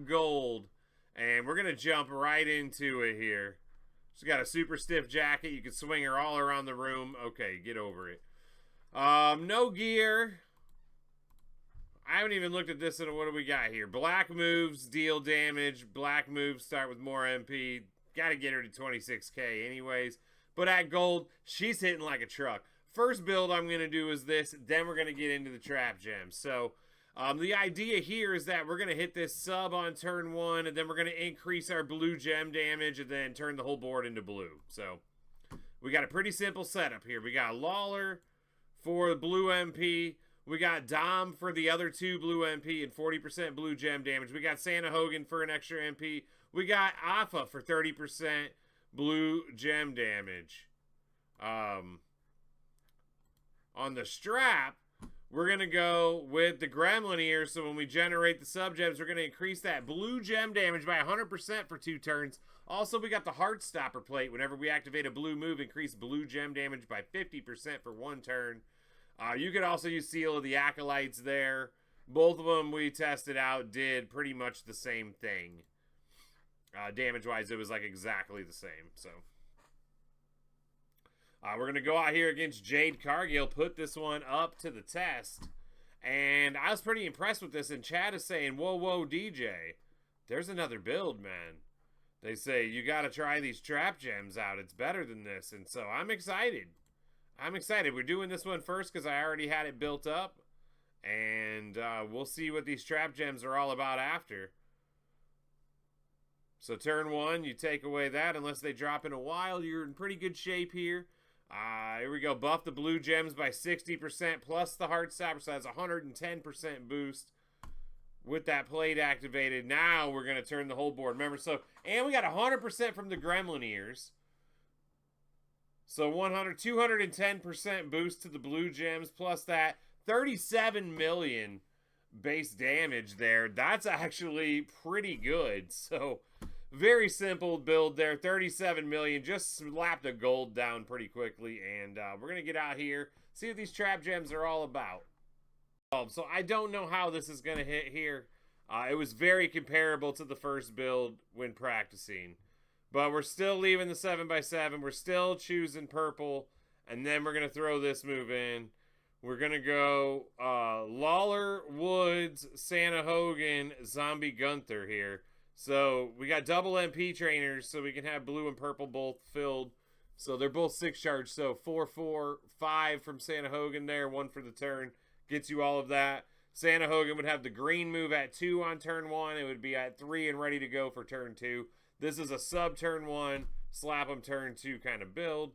gold. And we're going to jump right into it here. She's got a super stiff jacket. You can swing her all around the room. Okay, get over it. No gear. I haven't even looked at this. And what do we got here? Black moves deal damage. Black moves start with more MP. Got to get her to 26k anyways. But at gold, she's hitting like a truck. First build I'm going to do is this. Then we're going to get into the trap gems. So the idea here is that we're going to hit this sub on turn 1. And then we're going to increase our blue gem damage. And then turn the whole board into blue. So we got a pretty simple setup here. We got Lawler for the blue MP. We got Dom for the other 2 blue MP and 40% blue gem damage. We got Santa Hogan for an extra MP. We got Alpha for 30% blue gem damage. On the strap, we're going to go with the Gremlin ear. So when we generate the sub-gems, we're going to increase that blue gem damage by 100% for 2 turns. Also, we got the Heartstopper plate. Whenever we activate a blue move, increase blue gem damage by 50% for 1 turn. You could also use Seal of the Acolytes there. Both of them we tested out did pretty much the same thing. Damage-wise, it was like exactly the same. So we're going to go out here against Jade Cargill, put this one up to the test. And I was pretty impressed with this. And Chad is saying, whoa, whoa, DJ, there's another build, man. They say, you got to try these trap gems out. It's better than this. And so I'm excited. I'm excited. We're doing this one first because I already had it built up. And we'll see what these trap gems are all about after. So turn 1, you take away that. Unless they drop in a while, you're in pretty good shape here. Here we go. Buff the blue gems by 60% plus the Heartstopper. So that's 110% boost with that plate activated. Now we're going to turn the whole board. Remember, and we got 100% from the Gremlin ears. So 210% boost to the blue gems, plus that 37 million base damage there. That's actually pretty good. So very simple build there. 37 million, just slapped a gold down pretty quickly. And we're going to get out here, see what these trap gems are all about. So I don't know how this is going to hit here. It was very comparable to the first build when practicing. But we're still leaving the 7x7. We're still choosing purple. And then we're going to throw this move in. We're going to go Lawler, Woods, Santa Hogan, Zombie Gunther here. So we got double MP trainers. So we can have blue and purple both filled. So they're both 6 charge. So 4, 4, 5 from Santa Hogan there. 1 for the turn. Gets you all of that. Santa Hogan would have the green move at 2 on turn 1. It would be at 3 and ready to go for turn 2. This is a sub turn 1, slap them turn 2 kind of build.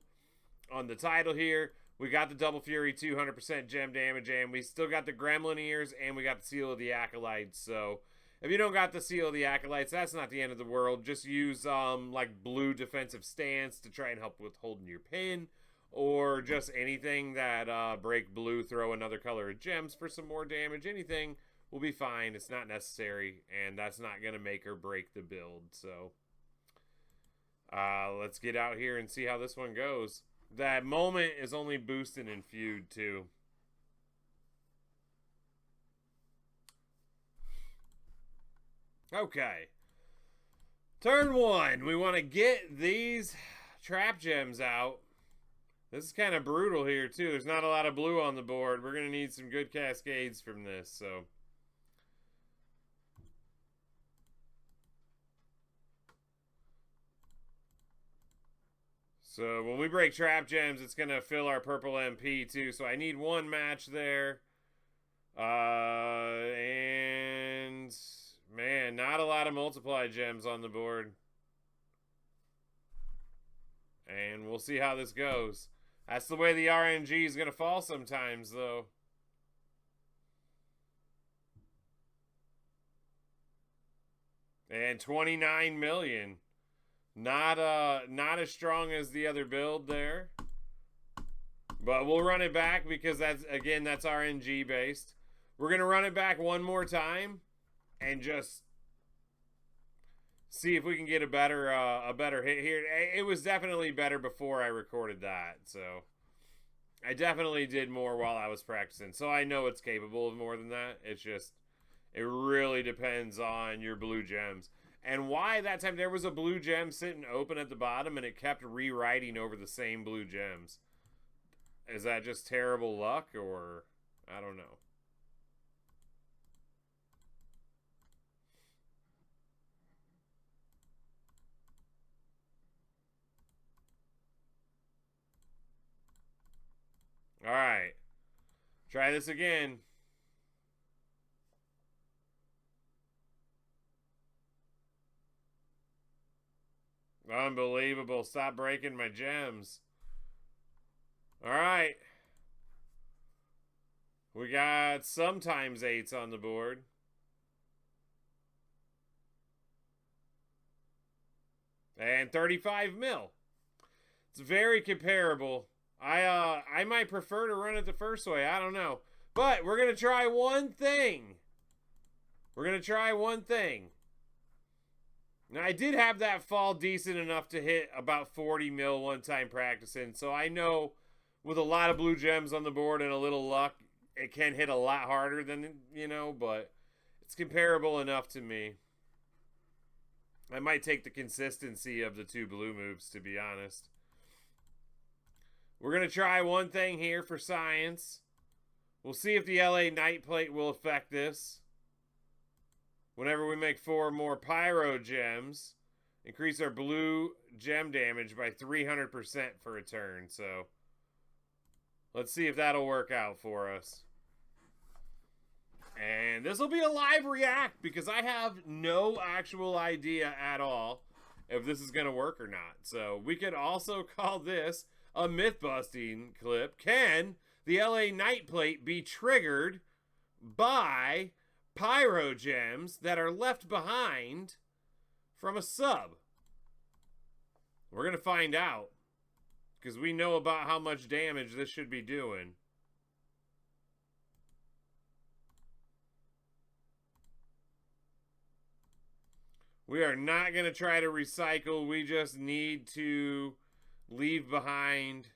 On the title here, we got the Double Fury 200% gem damage, and we still got the Gremlin ears, and we got the Seal of the Acolytes. So if you don't got the Seal of the Acolytes, that's not the end of the world. Just use like blue defensive stance to try and help with holding your pin, or just anything that break blue, throw another color of gems for some more damage. Anything will be fine. It's not necessary, and that's not going to make or break the build. So let's get out here and see how this one goes. That moment is only boosting in feud too. Okay. Turn 1. We want to get these trap gems out. This is kind of brutal here too. There's not a lot of blue on the board. We're going to need some good cascades from this. So when we break trap gems, it's going to fill our purple MP too. So I need 1 match there. And man, not a lot of multiply gems on the board. And we'll see how this goes. That's the way the RNG is going to fall sometimes, though. And 29 million. Not as strong as the other build there. But we'll run it back because that's RNG based. We're going to run it back one more time and just see if we can get a better hit here. It was definitely better before I recorded that. So I definitely did more while I was practicing. So I know it's capable of more than that. It's just It really depends on your blue gems. And why that time there was a blue gem sitting open at the bottom and it kept rewriting over the same blue gems. Is that just terrible luck, or I don't know. All right. Try this again. Unbelievable. Stop breaking my gems. All right. We got sometimes 8s on the board. And 35 mil. It's very comparable. I might prefer to run it the first way. I don't know. But we're going to try one thing. We're going to try one thing. Now, I did have that fall decent enough to hit about 40 mil one time practicing. So I know with a lot of blue gems on the board and a little luck, it can hit a lot harder than, but it's comparable enough to me. I might take the consistency of the 2 blue moves, to be honest. We're going to try one thing here for science. We'll see if the LA Night Plate will affect this. Whenever we make 4 more Pyro Gems, increase our blue gem damage by 300% for a turn. So, let's see if that'll work out for us. And this will be a live react because I have no actual idea at all if this is going to work or not. So, we could also call this a myth-busting clip. Can the LA Night Plate be triggered by Pyro Gems that are left behind from a sub? We're going to find out because we know about how much damage this should be doing. We are not going to try to recycle. We just need to leave behind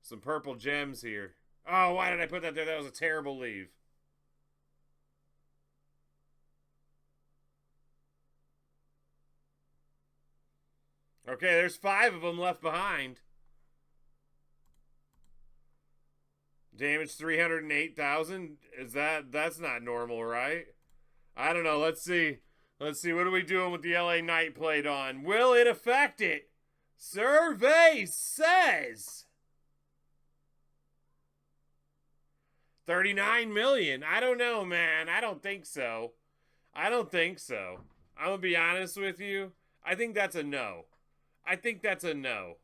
some purple gems here. Oh, why did I put that there? That was a terrible leave. Okay, there's 5 of them left behind. Damage 308,000. That's not normal, right? I don't know. Let's see. Let's see. What are we doing with the LA Night Plate on? Will it affect it? Survey says 39 million. I don't know, man. I don't think so. I don't think so. I'm going to be honest with you. I think that's a no. I think that's a no.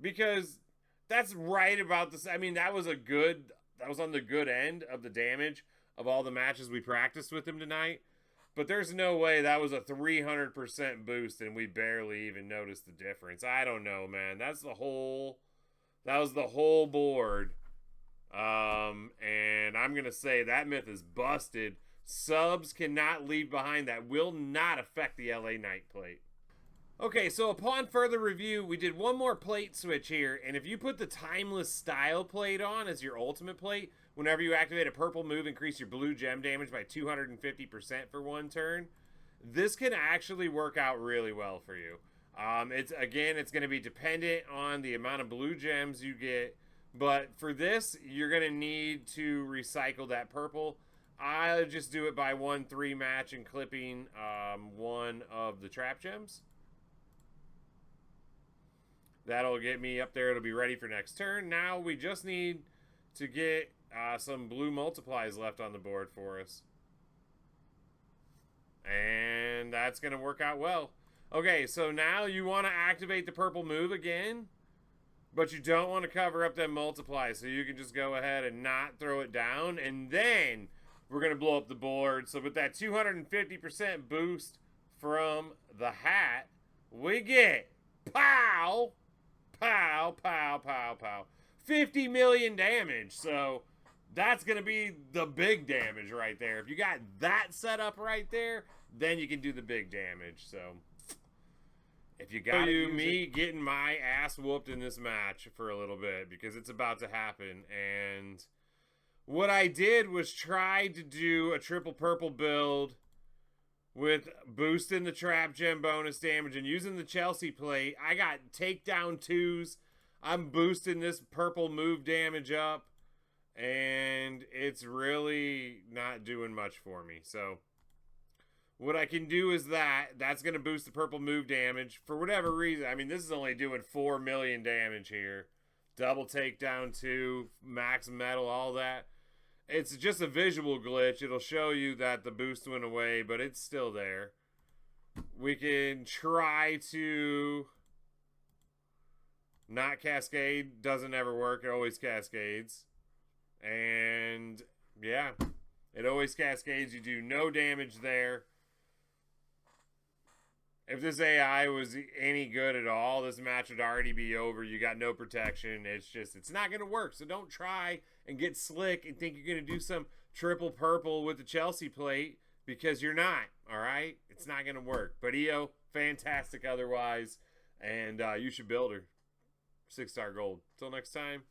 Because that's right about this. I mean, that was on the good end of the damage of all the matches we practiced with him tonight. But there's no way that was a 300% boost and we barely even noticed the difference. I don't know, man. That was the whole board. And I'm going to say that myth is busted. Subs cannot leave behind. That will not affect the LA Night Plate. Okay, so upon further review, we did one more plate switch here, and if you put the Timeless Style plate on as your ultimate plate, whenever you activate a purple move, increase your blue gem damage by 250% for one turn. This can actually work out really well for you. It's going to be dependent on the amount of blue gems you get, but for this, you're going to need to recycle that purple. I'll just do it by 1-3 match and clipping one of the trap gems. That'll get me up there. It'll be ready for next turn. Now we just need to get some blue multiplies left on the board for us. And that's going to work out well. Okay, so now you want to activate the purple move again, but you don't want to cover up that multiply, so you can just go ahead and not throw it down, and then we're going to blow up the board. So with that 250% boost from the hat, we get pow! Pow, pow, pow, pow. 50 million damage. So that's going to be the big damage right there. If you got that set up right there, then you can do the big damage. So if you got me getting my ass whooped in this match for a little bit because it's about to happen. And what I did was try to do a triple purple build with boosting the trap gem bonus damage and using the Chelsea plate. I got takedown 2s. I'm boosting this purple move damage up, and it's really not doing much for me. So what I can do is that's going to boost the purple move damage for whatever reason. I mean, this is only doing 4 million damage here. Double takedown 2, max metal, all that. It's just a visual glitch. It'll show you that the boost went away, but it's still there. We can try to not cascade. Doesn't ever work. It always cascades. And yeah, it always cascades. You do no damage there. If this AI was any good at all, this match would already be over. You got no protection. It's not going to work. So don't try and get slick and think you're going to do some triple purple with the Chelsea plate, because you're not, all right? It's not going to work. But Iyo, fantastic otherwise. And you should build her. 6-star gold. Till next time.